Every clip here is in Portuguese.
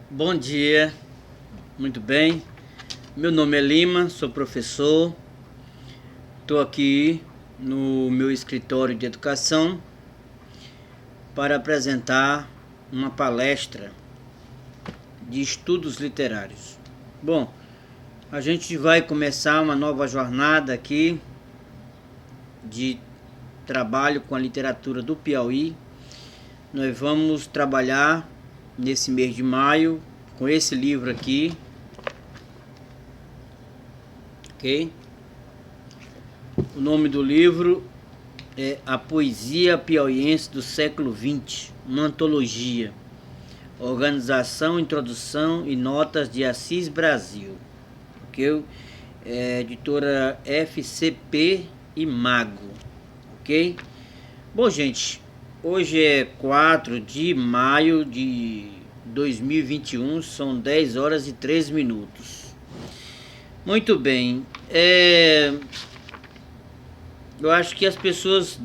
Bom dia, muito bem. Meu nome é Lima, sou professor. Estou aqui no meu escritório de educação para apresentar uma palestra de estudos literários. Bom, a gente vai começar uma nova jornada aqui de trabalho com a literatura do Piauí. Nós vamos trabalhar nesse mês de maio com esse livro aqui, ok? O nome do livro é A Poesia Piauiense do Século XX, uma antologia. Organização, Introdução e Notas de Assis Brasil, ok? Editora FCP e Mago, ok? Bom, gente, hoje é 4 de maio de 2021, são 10 horas e 3 minutos. Muito bem, eu acho que as pessoas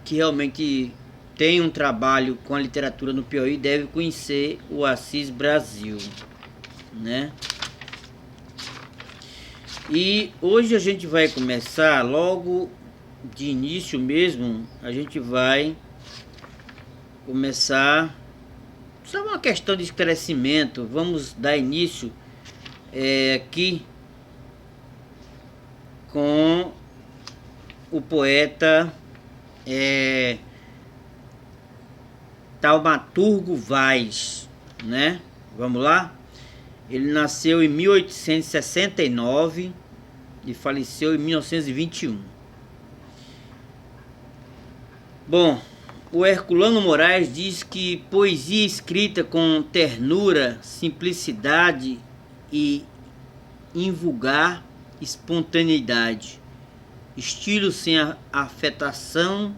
que realmente têm um trabalho com a literatura no Piauí devem conhecer o Assis Brasil, né? E hoje a gente vai começar logo de início mesmo, a gente vai começar só uma questão de esclarecimento. Vamos dar início aqui com o poeta Taumaturgo Vaz, né? Vamos lá? Ele nasceu em 1869 e faleceu em 1921. Bom, o Herculano Moraes diz que poesia escrita com ternura, simplicidade e invulgar espontaneidade, estilo sem afetação,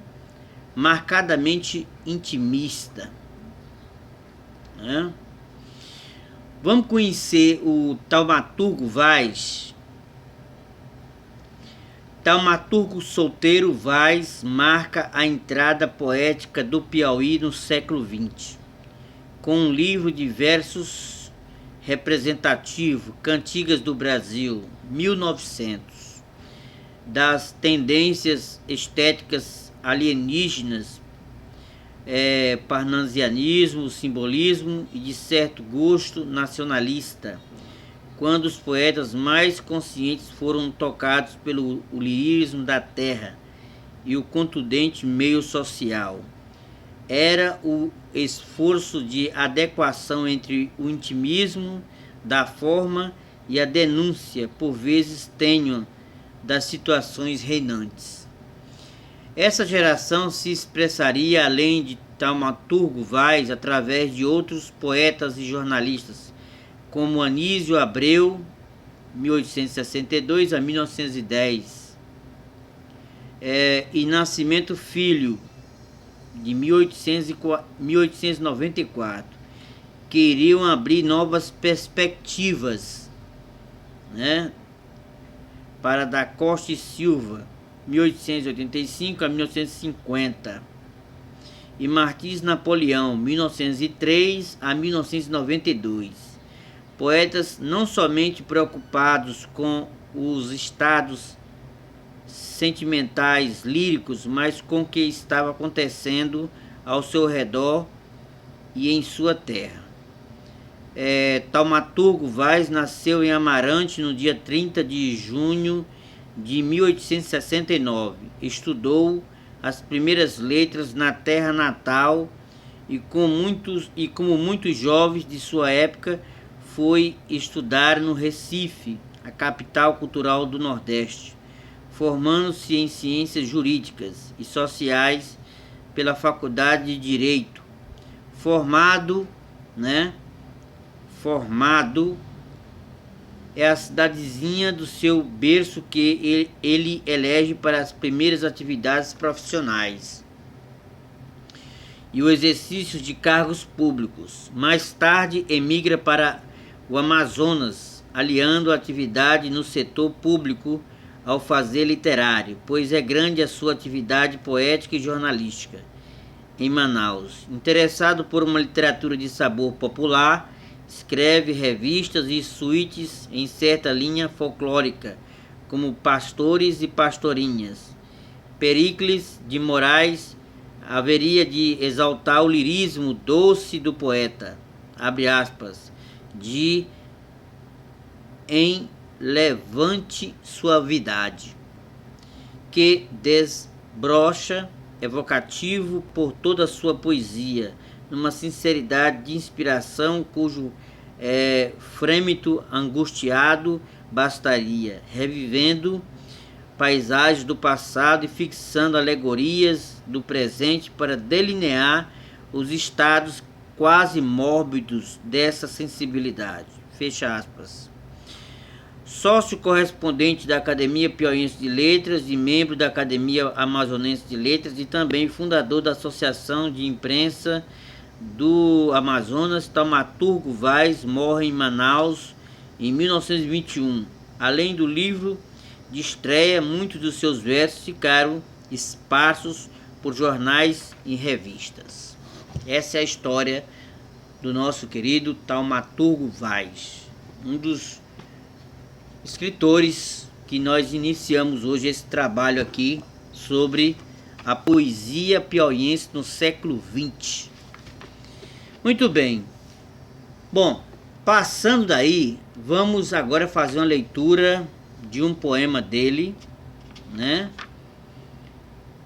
marcadamente intimista, né? Vamos conhecer o Taumaturgo Vaz. Taumaturgo solteiro Vaz marca a entrada poética do Piauí no século XX, com um livro de versos representativo, Cantigas do Brasil, 1900, das tendências estéticas alienígenas, parnasianismo, simbolismo e de certo gosto nacionalista, quando os poetas mais conscientes foram tocados pelo lirismo da terra e o contundente meio social. Era o esforço de adequação entre o intimismo da forma e a denúncia, por vezes tênue, das situações reinantes. Essa geração se expressaria além de Taumaturgo Vaz através de outros poetas e jornalistas, como Anísio Abreu, 1862 a 1910, e Nascimento Filho, de 1894, que iriam abrir novas perspectivas, né, para Da Costa e Silva, 1885 a 1950, e Martins Napoleão, 1903 a 1992. Poetas não somente preocupados com os estados sentimentais líricos, mas com o que estava acontecendo ao seu redor e em sua terra. Taumaturgo Vaz nasceu em Amarante no dia 30 de junho de 1869. Estudou as primeiras letras na terra natal e como muitos jovens de sua época foi estudar no Recife, a capital cultural do Nordeste, formando-se em ciências jurídicas e sociais pela Faculdade de Direito. Formado é a cidadezinha do seu berço que ele elege para as primeiras atividades profissionais e o exercício de cargos públicos. Mais tarde emigra para o Amazonas, aliando a atividade no setor público ao fazer literário, pois é grande a sua atividade poética e jornalística. Em Manaus, interessado por uma literatura de sabor popular, Escreve revistas e suítes em certa linha folclórica, como Pastores e Pastorinhas. Pericles de Moraes haveria de exaltar o lirismo doce do poeta, abre aspas, de enlevante suavidade, que desbrocha, evocativo por toda a sua poesia, numa sinceridade de inspiração cujo frêmito angustiado bastaria, revivendo paisagens do passado e fixando alegorias do presente para delinear os estados quase mórbidos dessa sensibilidade. Fecha aspas. Sócio correspondente da Academia Piauiense de Letras e membro da Academia Amazonense de Letras e também fundador da Associação de Imprensa do Amazonas, Taumaturgo Vaz morre em Manaus em 1921. Além do livro de estreia, muitos dos seus versos ficaram esparsos por jornais e revistas. Essa é a história do nosso querido Taumaturgo Vaz, um dos escritores que nós iniciamos hoje esse trabalho aqui sobre a poesia piauiense no século XX. Muito bem. Bom, passando daí, vamos agora fazer uma leitura de um poema dele, né?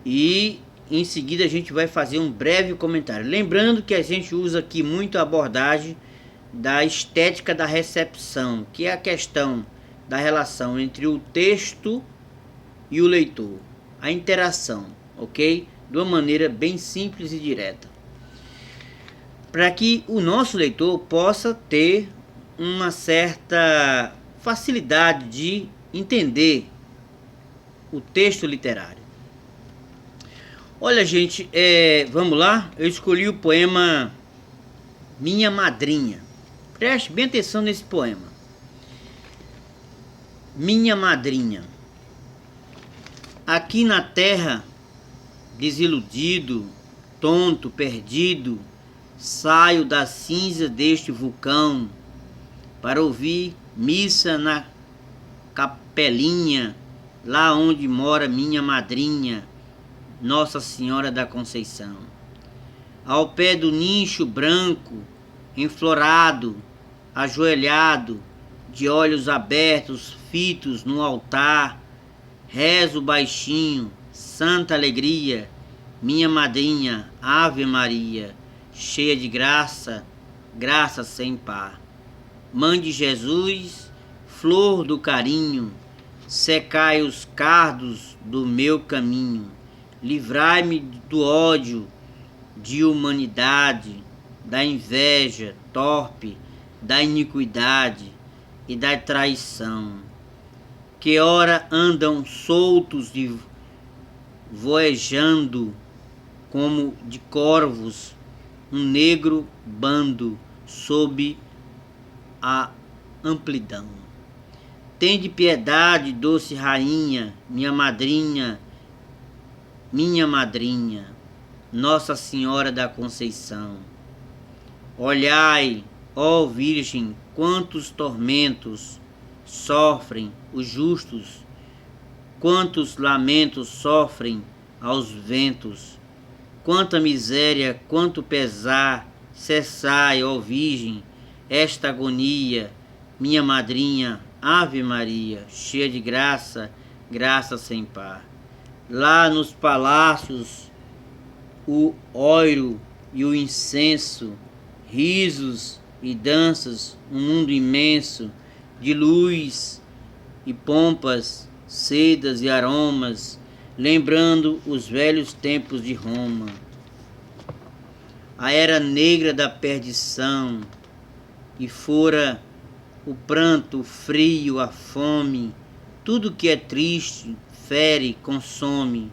E em seguida a gente vai fazer um breve comentário. Lembrando que a gente usa aqui muito a abordagem da estética da recepção, que é a questão da relação entre o texto e o leitor, a interação, ok? De uma maneira bem simples e direta, para que o nosso leitor possa ter uma certa facilidade de entender o texto literário. Olha, gente, vamos lá. Eu escolhi o poema Minha Madrinha. Preste bem atenção nesse poema. Minha madrinha. Aqui na terra, desiludido, tonto, perdido, saio da cinza deste vulcão para ouvir missa na capelinha, lá onde mora minha madrinha, Nossa Senhora da Conceição. Ao pé do nicho branco, enflorado, ajoelhado, de olhos abertos, fitos no altar, rezo baixinho, santa alegria, minha madrinha, Ave Maria, cheia de graça, graça sem par. Mãe de Jesus, flor do carinho, secai os cardos do meu caminho, livrai-me do ódio, de humanidade, da inveja torpe, da iniquidade e da traição, que ora andam soltos e voejando como de corvos, um negro bando sob a amplidão. Tende piedade, doce rainha, minha madrinha, Nossa Senhora da Conceição. Olhai, ó Virgem, quantos tormentos sofrem os justos, quantos lamentos sofrem aos ventos, quanta miséria, quanto pesar, cessai, ó Virgem, esta agonia, minha madrinha, Ave Maria, cheia de graça, graça sem par. Lá nos palácios, o ouro e o incenso, risos e danças, um mundo imenso de luz e pompas, sedas e aromas, lembrando os velhos tempos de Roma. A era negra da perdição, e fora o pranto, o frio, a fome, tudo que é triste, fere, consome,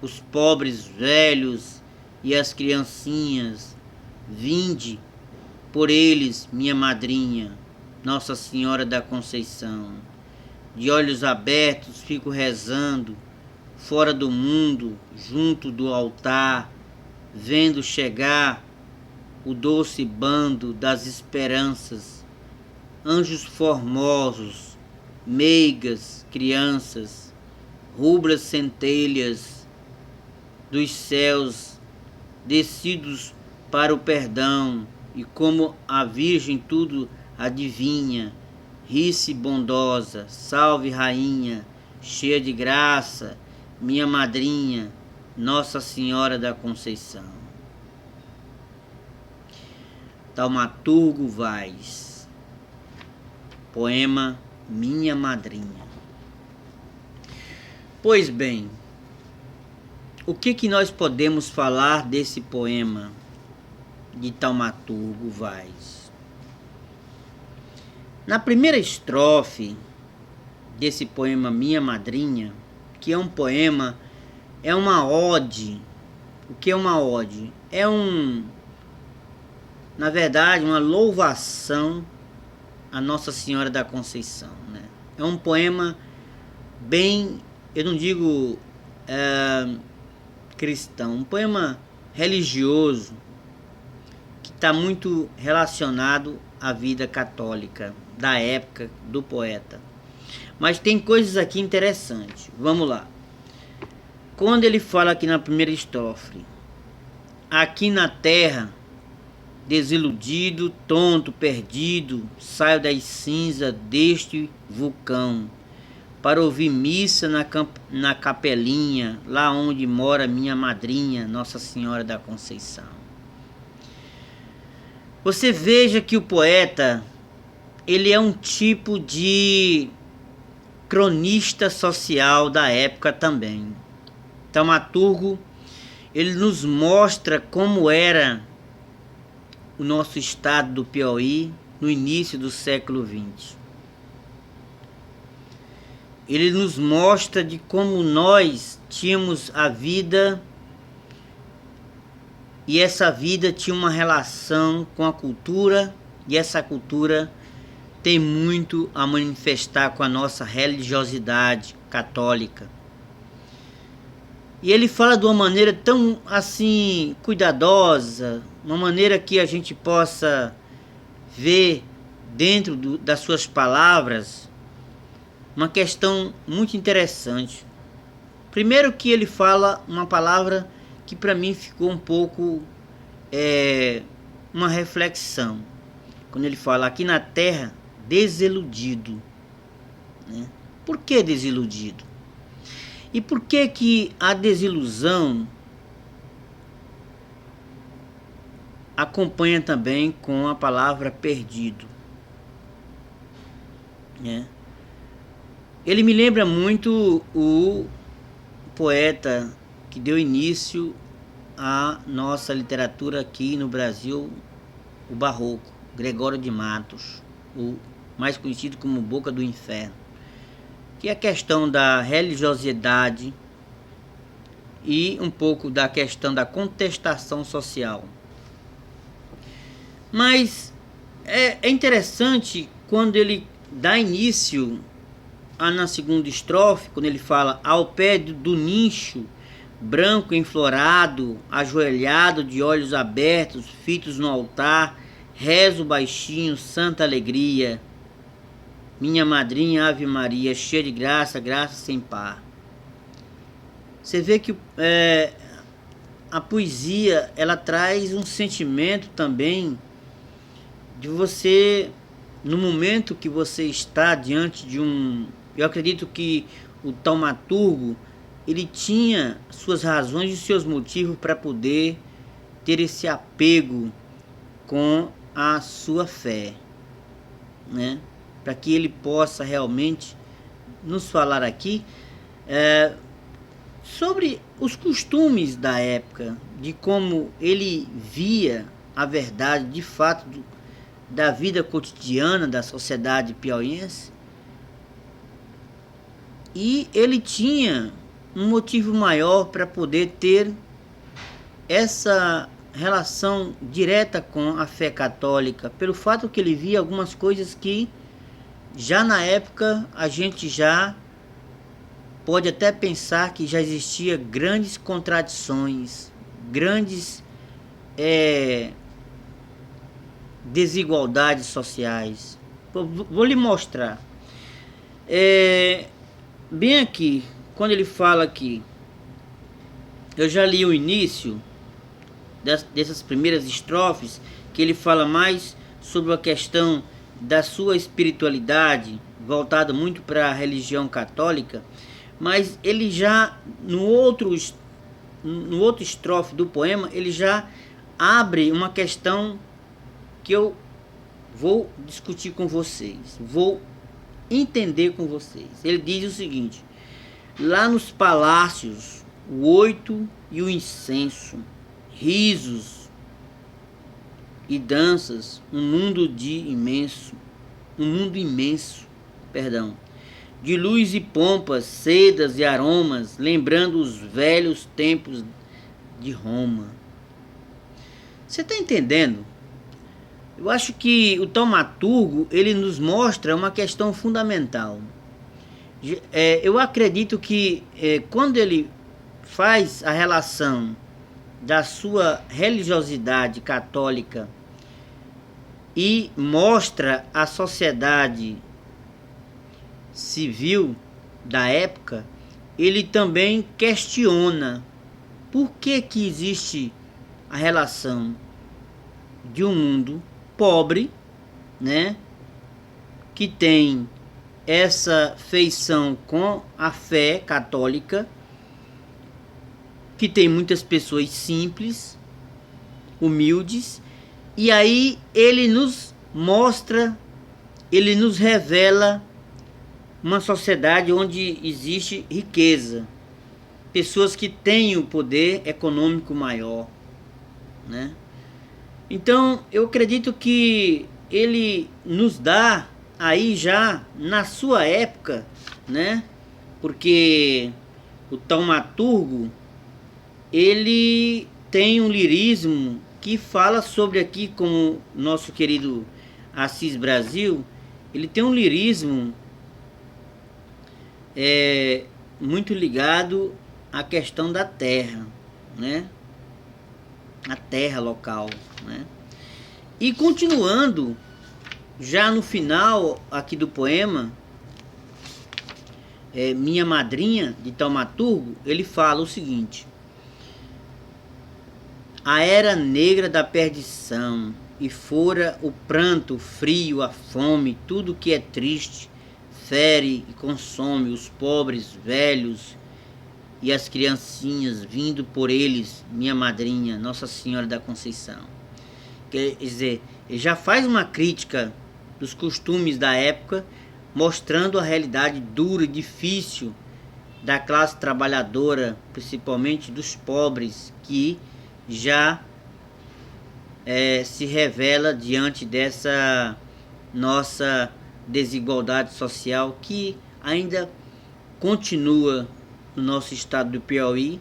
os pobres velhos e as criancinhas. Vinde por eles, minha madrinha, Nossa Senhora da Conceição. De olhos abertos fico rezando, fora do mundo, junto do altar, vendo chegar o doce bando das esperanças, anjos formosos, meigas crianças, rubras centelhas dos céus descidos para o perdão, e como a Virgem tudo adivinha, ri-se bondosa, salve rainha, cheia de graça, minha madrinha, Nossa Senhora da Conceição. Taumaturgo Vaz, poema Minha Madrinha. Pois bem, o que nós podemos falar desse poema de Taumaturgo Vaz? Na primeira estrofe desse poema Minha Madrinha, que é um poema, é uma ode. O que é uma ode? Na verdade, uma louvação a Nossa Senhora da Conceição, né? É um poema bem, eu não digo cristão, um poema religioso, que está muito relacionado à vida católica da época do poeta. Mas tem coisas aqui interessantes. Vamos lá. Quando ele fala aqui na primeira estrofe: aqui na terra, desiludido, tonto, perdido, saio das cinzas deste vulcão para ouvir missa na capelinha, lá onde mora minha madrinha, Nossa Senhora da Conceição. Você veja que o poeta, ele é um tipo de cronista social da época também. Taumaturgo, ele nos mostra como era o nosso estado do Piauí no início do século XX. Ele nos mostra de como nós tínhamos a vida, e essa vida tinha uma relação com a cultura, e essa cultura tem muito a manifestar com a nossa religiosidade católica. E ele fala de uma maneira tão assim cuidadosa, uma maneira que a gente possa ver dentro das suas palavras uma questão muito interessante. Primeiro que ele fala uma palavra que para mim ficou um pouco uma reflexão. Quando ele fala aqui na terra, desiludido, né? Por que desiludido? E por que a desilusão acompanha também com a palavra perdido, né? Ele me lembra muito o poeta que deu início à nossa literatura aqui no Brasil, o Barroco, Gregório de Matos, o mais conhecido como Boca do Inferno, que é a questão da religiosidade e um pouco da questão da contestação social. Mas é interessante quando ele dá início na segunda estrofe, quando ele fala: ao pé do nicho branco enflorado, ajoelhado de olhos abertos, fitos no altar, rezo baixinho, santa alegria, minha madrinha Ave Maria, cheia de graça, graça sem par. Você vê que a poesia, ela traz um sentimento também de você, no momento que você está diante de eu acredito que o taumaturgo, ele tinha suas razões e seus motivos para poder ter esse apego com a sua fé, né? Para que ele possa realmente nos falar aqui sobre os costumes da época, de como ele via a verdade de fato da vida cotidiana da sociedade piauiense. E ele tinha um motivo maior para poder ter essa relação direta com a fé católica, pelo fato que ele via algumas coisas que já na época a gente já pode até pensar que já existia grandes contradições, grandes desigualdades sociais. Vou lhe mostrar. Bem aqui, quando ele fala aqui, eu já li o início dessas primeiras estrofes, que ele fala mais sobre a questão da sua espiritualidade, voltada muito para a religião católica, mas ele já, no outro estrofe do poema, ele já abre uma questão que eu vou discutir com vocês, vou entender com vocês. Ele diz o seguinte: lá nos palácios, o oito e o incenso, risos e danças, um mundo imenso, de luz e pompas, sedas e aromas, lembrando os velhos tempos de Roma. Você está entendendo? Eu acho que o taumaturgo, ele nos mostra uma questão fundamental. Eu acredito que quando ele faz a relação da sua religiosidade católica e mostra a sociedade civil da época, ele também questiona por que existe a relação de um mundo pobre, né, que tem essa feição com a fé católica, que tem muitas pessoas simples, humildes, e aí ele nos mostra, ele nos revela uma sociedade onde existe riqueza, pessoas que têm o poder econômico maior, né? Então eu acredito que ele nos dá aí já na sua época, né? Porque o taumaturgo, ele tem um lirismo que fala sobre aqui, como nosso querido Assis Brasil, ele tem um lirismo muito ligado à questão da terra, né? A terra local, né? E continuando, já no final aqui do poema, Minha Madrinha, de Taumaturgo, ele fala o seguinte: a era negra da perdição, e fora o pranto, o frio, a fome, tudo que é triste, fere e consome os pobres, velhos e as criancinhas, vindo por eles, minha madrinha, Nossa Senhora da Conceição. Quer dizer, ele já faz uma crítica dos costumes da época, mostrando a realidade dura e difícil da classe trabalhadora, principalmente dos pobres, que já se revela diante dessa nossa desigualdade social que ainda continua no nosso estado do Piauí,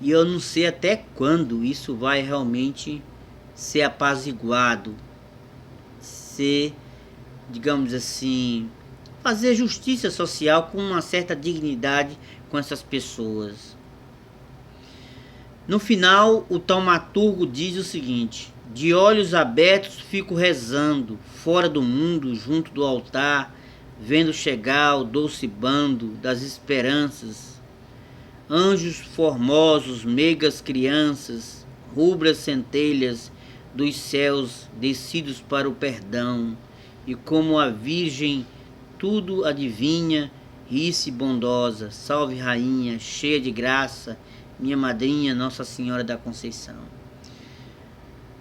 e eu não sei até quando isso vai realmente ser apaziguado, ser, digamos assim, fazer justiça social com uma certa dignidade com essas pessoas. No final, o taumaturgo diz o seguinte: de olhos abertos fico rezando, fora do mundo, junto do altar, vendo chegar o doce bando das esperanças, anjos formosos, meigas crianças, rubras centelhas dos céus descidos para o perdão, e como a Virgem tudo adivinha, ri-se bondosa, salve rainha, cheia de graça, minha madrinha, Nossa Senhora da Conceição.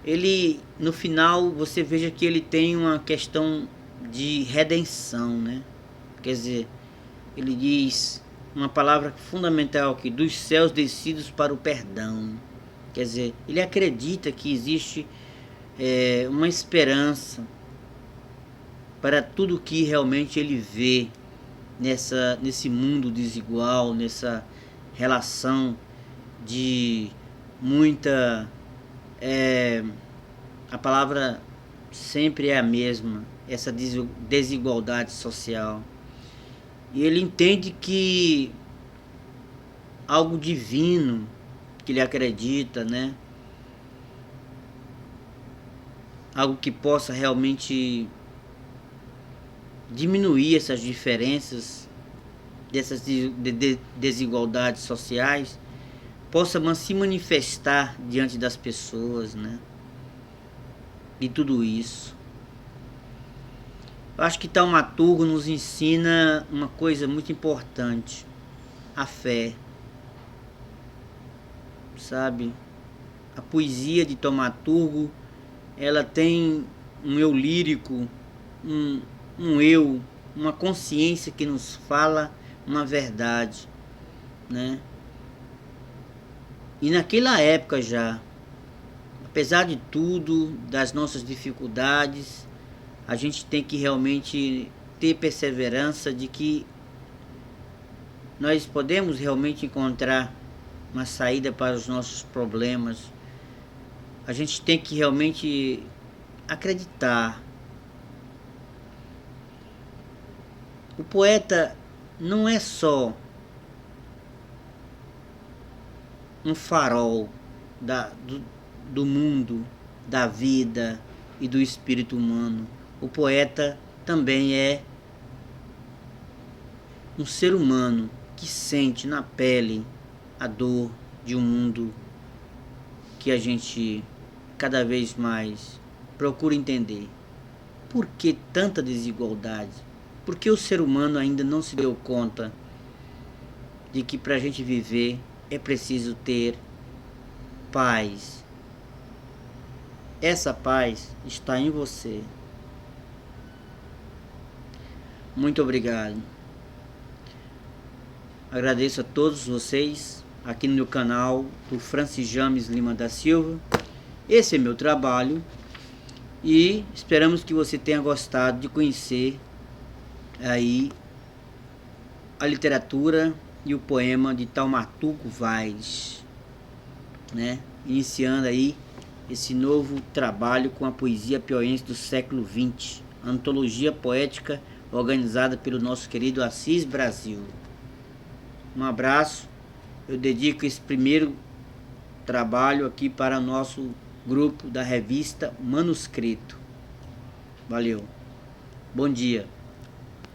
Ele, no final, você veja que ele tem uma questão de redenção, né? Quer dizer, ele diz uma palavra fundamental aqui: dos céus descidos para o perdão. Quer dizer, ele acredita que existe uma esperança para tudo que realmente ele vê nesse mundo desigual, nessa relação de muita... a palavra sempre é a mesma, essa desigualdade social. E ele entende que algo divino que ele acredita, né, algo que possa realmente diminuir essas diferenças, dessas desigualdades sociais, possa se manifestar diante das pessoas, né? E tudo isso. Eu acho que Taumaturgo nos ensina uma coisa muito importante: a fé, sabe? A poesia de Taumaturgo, ela tem um eu lírico, um eu, uma consciência que nos fala uma verdade, né? E naquela época já, apesar de tudo, das nossas dificuldades, a gente tem que realmente ter perseverança de que nós podemos realmente encontrar uma saída para os nossos problemas. A gente tem que realmente acreditar. O poeta não é só um farol do mundo, da vida e do espírito humano. O poeta também é um ser humano que sente na pele a dor de um mundo que a gente cada vez mais procura entender. Por que tanta desigualdade? Por que o ser humano ainda não se deu conta de que para a gente viver é preciso ter paz? Essa paz está em você. Muito obrigado. Agradeço a todos vocês aqui no meu canal do Francis James Lima da Silva. Esse é meu trabalho e esperamos que você tenha gostado de conhecer aí a literatura e o poema de Taumaturgo Vaz, né? Iniciando aí esse novo trabalho com a poesia piauiense do século XX, antologia poética organizada pelo nosso querido Assis Brasil. Um abraço, eu dedico esse primeiro trabalho aqui para o nosso grupo da revista Manuscrito. Valeu, bom dia.